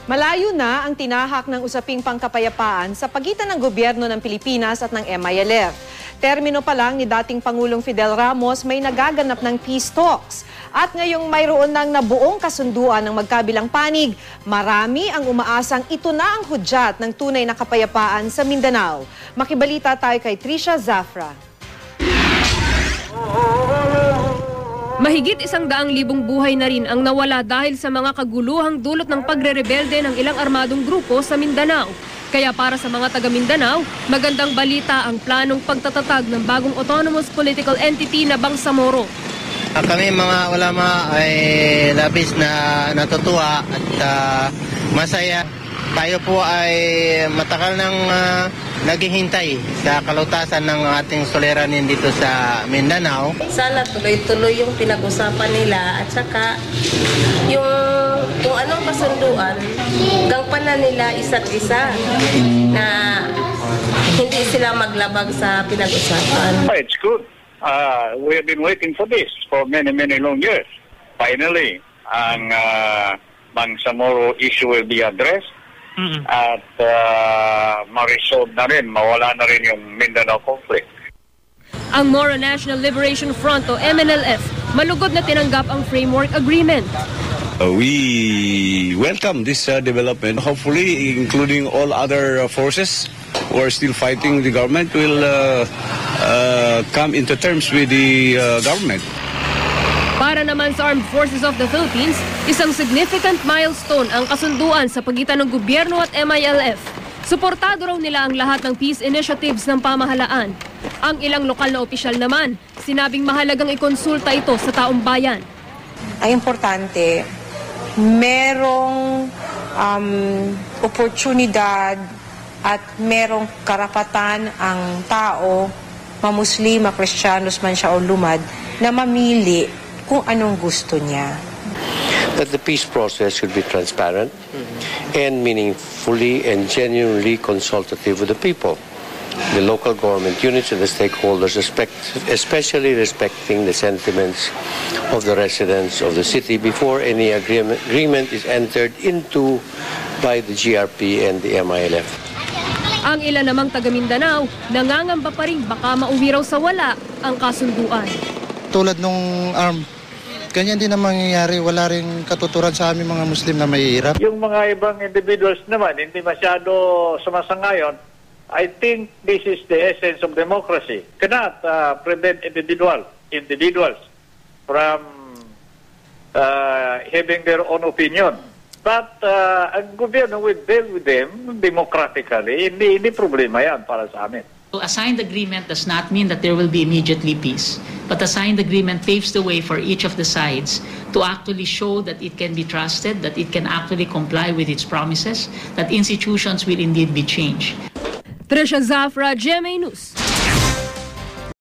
Malayo na ang tinahak ng usaping pangkapayapaan sa pagitan ng gobyerno ng Pilipinas at ng MILF. Termino pa lang ni dating Pangulong Fidel Ramos may nagaganap ng peace talks. At ngayong mayroon ng nabuong kasunduan ng magkabilang panig, marami ang umaasang ito na ang hudyat ng tunay na kapayapaan sa Mindanao. Makibalita tayo kay Trisha Zafra. Mahigit 100,000 buhay na rin ang nawala dahil sa mga kaguluhang dulot ng pagre-rebelde ng ilang armadong grupo sa Mindanao. Kaya para sa mga taga Mindanao, magandang balita ang planong pagtatatag ng bagong autonomous political entity na Bangsamoro. Kami mga ulama ay labis na natutuwa at masaya. Tayo po ay matagal nang naghihintay sa kalutasan ng ating suliranin dito sa Mindanao. Sana tuloy-tuloy yung pinag-usapan nila at saka yung kung anong kasunduan, gangpanan nila isa't isa na hindi sila maglabag sa pinag-usapan. It's good. We have been waiting for this for many long years. Finally, ang Bangsamoro issue will be addressed. At ma-resolve na rin, mawala na rin yung Mindanao conflict. Ang Moro National Liberation Front o MNLF, malugod na tinanggap ang framework agreement. We welcome this development. Hopefully, including all other forces who are still fighting the government will come into terms with the government. Para naman sa Armed Forces of the Philippines, isang significant milestone ang kasunduan sa pagitan ng gobyerno at MILF. Suportado raw nila ang lahat ng peace initiatives ng pamahalaan. Ang ilang lokal na opisyal naman, sinabing mahalagang ikonsulta ito sa taong bayan. Ay importante, merong oportunidad at merong karapatan ang tao, mamuslim, makristiyanos man siya o lumad, na mamili kung anong gusto niya. That the peace process should be transparent and meaningfully and genuinely consultative with the people, the local government units and the stakeholders, especially respecting the sentiments of the residents of the city before any agreement is entered into by the GRP and the MILF. Ang ilan namang taga Mindanao, nangangamba pa rin baka mauwi raw sa wala ang kasunduan. Tulad nung ganyan din ang mangyayari, wala rin katuturan sa aming mga Muslim na mahihirap. Yung mga ibang individuals naman, hindi masyado sumasangayon. I think this is the essence of democracy. Cannot prevent individuals from having their own opinion. But ang gobyerno will deal with them democratically. Hindi problema yan para sa amin. A signed agreement does not mean that there will be immediately peace, but a signed agreement paves the way for each of the sides to actually show that it can be trusted, that it can actually comply with its promises, that institutions will indeed be changed. Trisha Zafra, GMA News.